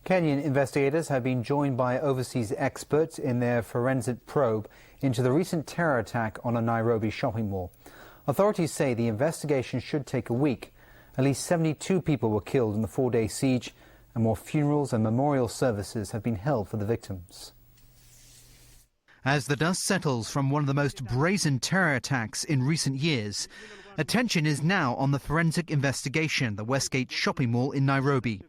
Kenyan investigators have been joined by overseas experts in their forensic probe into the recent terror attack on a Nairobi shopping mall. Authorities say the investigation should take a week. At least 72 people were killed in the four-day siege, and more funerals and memorial services have been held for the victims. As the dust settles from one of the most brazen terror attacks in recent years, attention is now on the forensic investigation at the Westgate shopping mall in Nairobi.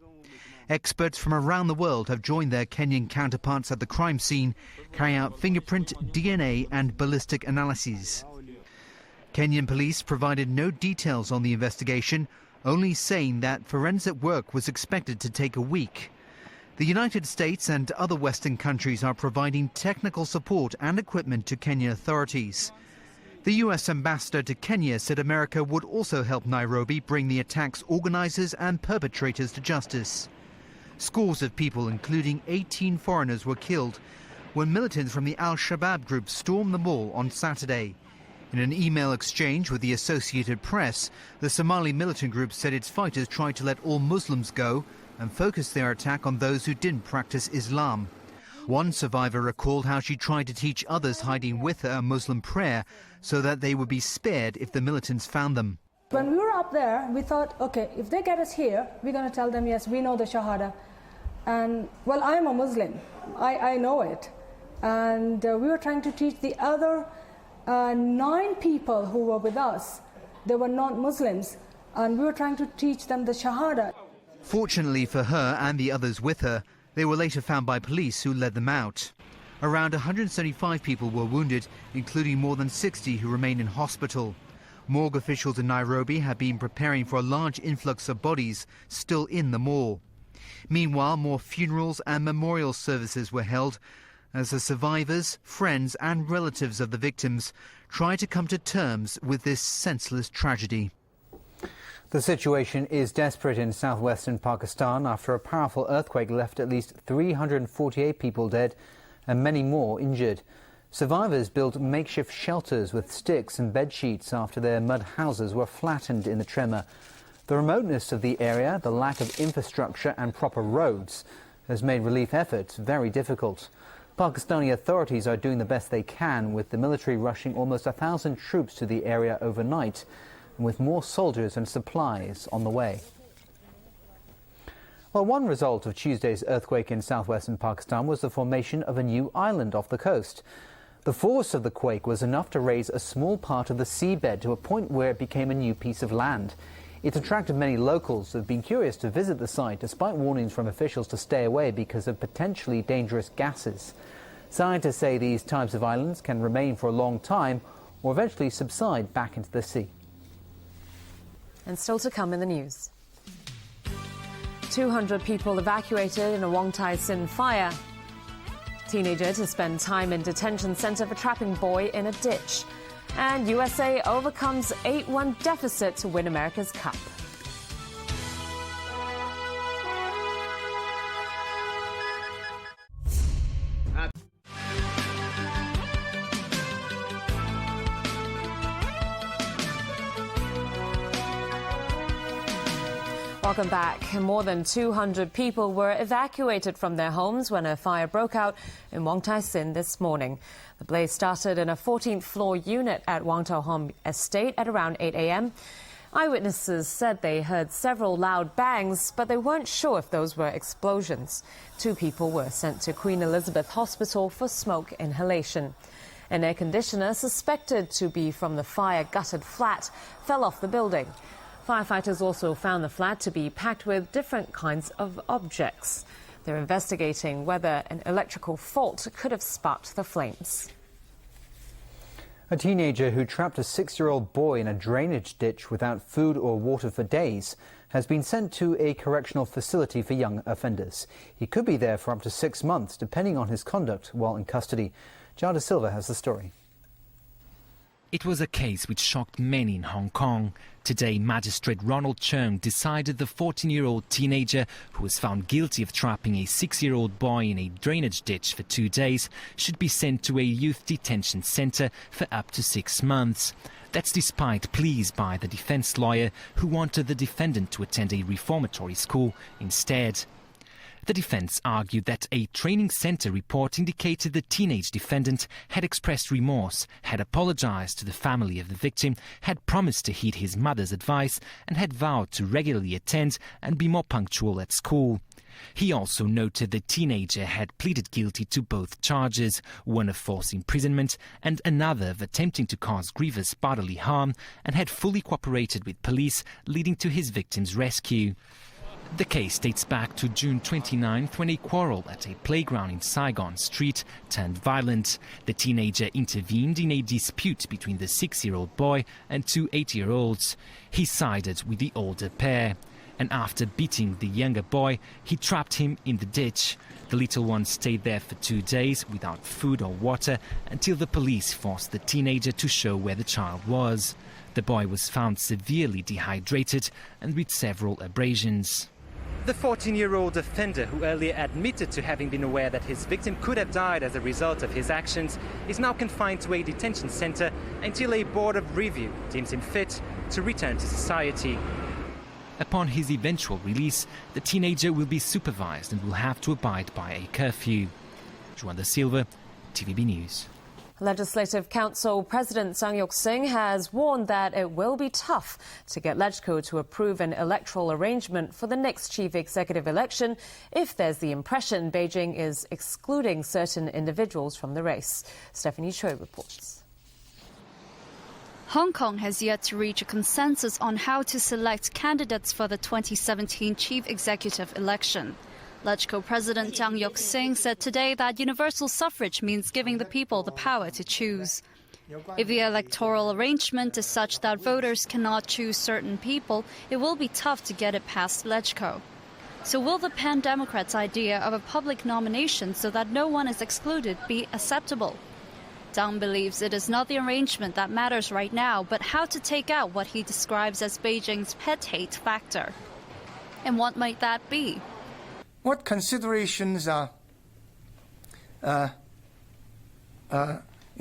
Experts from around the world have joined their Kenyan counterparts at the crime scene, carrying out fingerprint, DNA and ballistic analyses. Kenyan police provided no details on the investigation, only saying that forensic work was expected to take a week. The United States and other Western countries are providing technical support and equipment to Kenyan authorities. The US ambassador to Kenya said America would also help Nairobi bring the attack's organizers and perpetrators to justice. Scores of people, including 18 foreigners, were killed when militants from the Al-Shabaab group stormed the mall on Saturday. In an email exchange with the Associated Press, the Somali militant group said its fighters tried to let all Muslims go and focused their attack on those who didn't practice Islam. One survivor recalled how she tried to teach others hiding with her a Muslim prayer so that they would be spared if the militants found them. When we were up there, we thought, okay, if they get us here, we're going to tell them, yes, we know the Shahada. And, well, I'm a Muslim. I know it. And we were trying to teach the other 9 people who were with us. They were not Muslims. And we were trying to teach them the Shahada. Fortunately for her and the others with her, they were later found by police who led them out. Around 175 people were wounded, including more than 60 who remain in hospital. Morgue officials in Nairobi have been preparing for a large influx of bodies still in the mall. Meanwhile, more funerals and memorial services were held as the survivors, friends and relatives of the victims try to come to terms with this senseless tragedy. The situation is desperate in southwestern Pakistan after a powerful earthquake left at least 348 people dead and many more injured. Survivors built makeshift shelters with sticks and bed sheets after their mud houses were flattened in the tremor. The remoteness of the area, the lack of infrastructure and proper roads has made relief efforts very difficult. Pakistani authorities are doing the best they can, with the military rushing almost 1,000 troops to the area overnight, and with more soldiers and supplies on the way. Well, one result of Tuesday's earthquake in southwestern Pakistan was the formation of a new island off the coast. The force of the quake was enough to raise a small part of the seabed to a point where it became a new piece of land. It's attracted many locals who have been curious to visit the site, despite warnings from officials to stay away because of potentially dangerous gases. Scientists say these types of islands can remain for a long time or eventually subside back into the sea. And still to come in the news. 200 people evacuated in a Wong Tai Sin fire. Teenager to spend time in detention centre for trapping boy in a ditch. And USA overcomes 8-1 deficit to win America's Cup. Welcome back. More than 200 people were evacuated from their homes when a fire broke out in Wong Tai Sin this morning. The blaze started in a 14th floor unit at Wang Tau Hom Estate at around 8 a.m. Eyewitnesses said they heard several loud bangs, but they weren't sure if those were explosions. 2 people were sent to Queen Elizabeth Hospital for smoke inhalation. An air conditioner suspected to be from the fire-gutted flat fell off the building. Firefighters also found the flat to be packed with different kinds of objects. They're investigating whether an electrical fault could have sparked the flames. A teenager who trapped a 6-year-old boy in a drainage ditch without food or water for days has been sent to a correctional facility for young offenders. He could be there for up to 6 months, depending on his conduct while in custody. Jada Silva has the story. It was a case which shocked many in Hong Kong. Today, Magistrate Ronald Cheung decided the 14-year-old teenager who was found guilty of trapping a 6-year-old boy in a drainage ditch for 2 days should be sent to a youth detention centre for up to 6 months. That's despite pleas by the defence lawyer who wanted the defendant to attend a reformatory school instead. The defence argued that a training centre report indicated the teenage defendant had expressed remorse, had apologised to the family of the victim, had promised to heed his mother's advice and had vowed to regularly attend and be more punctual at school. He also noted the teenager had pleaded guilty to both charges, one of false imprisonment and another of attempting to cause grievous bodily harm, and had fully cooperated with police, leading to his victim's rescue. The case dates back to June 29th when a quarrel at a playground in Saigon Street turned violent. The teenager intervened in a dispute between the 6-year-old boy and two 8-year-olds. He sided with the older pair, and after beating the younger boy, he trapped him in the ditch. The little one stayed there for 2 days without food or water until the police forced the teenager to show where the child was. The boy was found severely dehydrated and with several abrasions. The 14-year-old offender, who earlier admitted to having been aware that his victim could have died as a result of his actions, is now confined to a detention centre until a board of review deems him fit to return to society. Upon his eventual release, the teenager will be supervised and will have to abide by a curfew. Juan da Silva, TVB News. Legislative Council President Sang Yuk-sing has warned that it will be tough to get LegCo to approve an electoral arrangement for the next chief executive election if there's the impression Beijing is excluding certain individuals from the race. Stephanie Choi reports. Hong Kong has yet to reach a consensus on how to select candidates for the 2017 chief executive election. LegCo President Zhang Yuk-sing said today that universal suffrage means giving the people the power to choose. If the electoral arrangement is such that voters cannot choose certain people, it will be tough to get it past LegCo. So will the pan-Democrats' idea of a public nomination so that no one is excluded be acceptable? Zhang believes it is not the arrangement that matters right now, but how to take out what he describes as Beijing's pet hate factor. And what might that be? What considerations are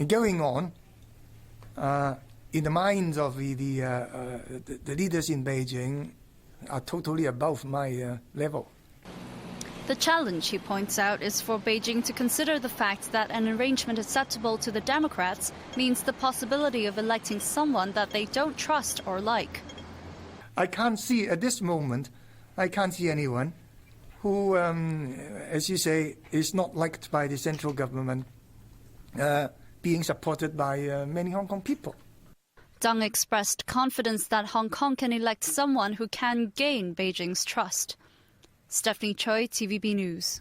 going on in the minds of the leaders in Beijing are totally above my level. The challenge, he points out, is for Beijing to consider the fact that an arrangement acceptable to the Democrats means the possibility of electing someone that they don't trust or like. I can't see at this moment, I can't see anyone who, as you say, is not liked by the central government, being supported by many Hong Kong people. Zhang expressed confidence that Hong Kong can elect someone who can gain Beijing's trust. Stephanie Choi, TVB News.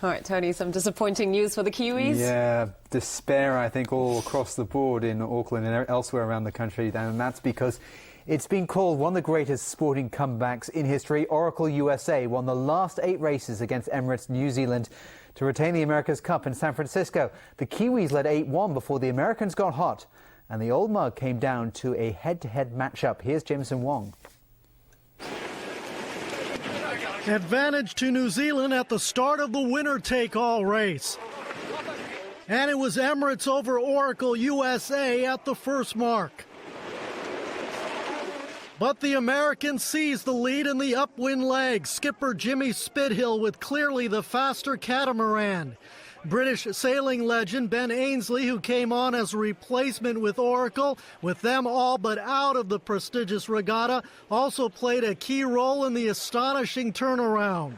All right, Tony, some disappointing news for the Kiwis. Yeah, despair, I think, all across the board in Auckland and elsewhere around the country. And that's because it's been called one of the greatest sporting comebacks in history. Oracle USA won the last 8 races against Emirates New Zealand to retain the America's Cup in San Francisco. The Kiwis led 8-1 before the Americans got hot, and the Old Mug came down to a head-to-head matchup. Here's Jameson Wong. Advantage to New Zealand at the start of the winner-take-all race. And it was Emirates over Oracle USA at the first mark. But the Americans seized the lead in the upwind leg. Skipper Jimmy Spithill with clearly the faster catamaran. British sailing legend Ben Ainsley, who came on as a replacement with Oracle, with them all but out of the prestigious regatta, also played a key role in the astonishing turnaround.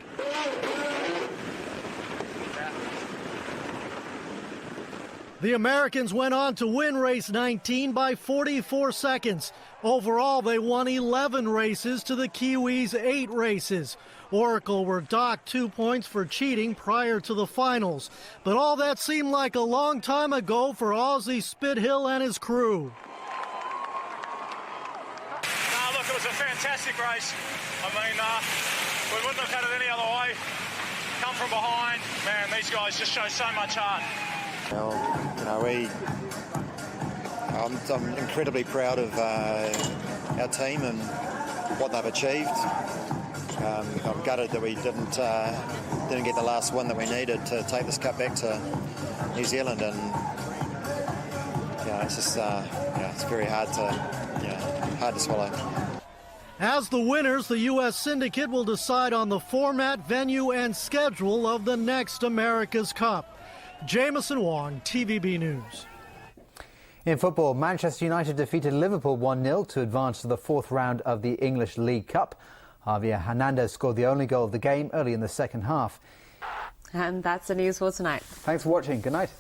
The Americans went on to win race 19 by 44 seconds. Overall, they won 11 races to the Kiwis' 8 races. Oracle were docked 2 points for cheating prior to the finals. But all that seemed like a long time ago for Aussie Spithill and his crew. Look, it was a fantastic race. I mean, we wouldn't have had it any other way. Come from behind. Man, these guys just show so much heart. Well, I'm incredibly proud of our team and what they've achieved. I'm gutted that we didn't get the last win that we needed to take this cup back to New Zealand, and it's just it's very hard to swallow. As the winners, the U.S. syndicate will decide on the format, venue, and schedule of the next America's Cup. Jameson Wong, TVB News. In football, Manchester United defeated Liverpool 1-0 to advance to the fourth round of the English League Cup. Javier Hernandez scored the only goal of the game early in the second half. And that's the news for tonight. Thanks for watching. Good night.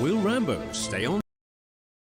Will Rambo stay on?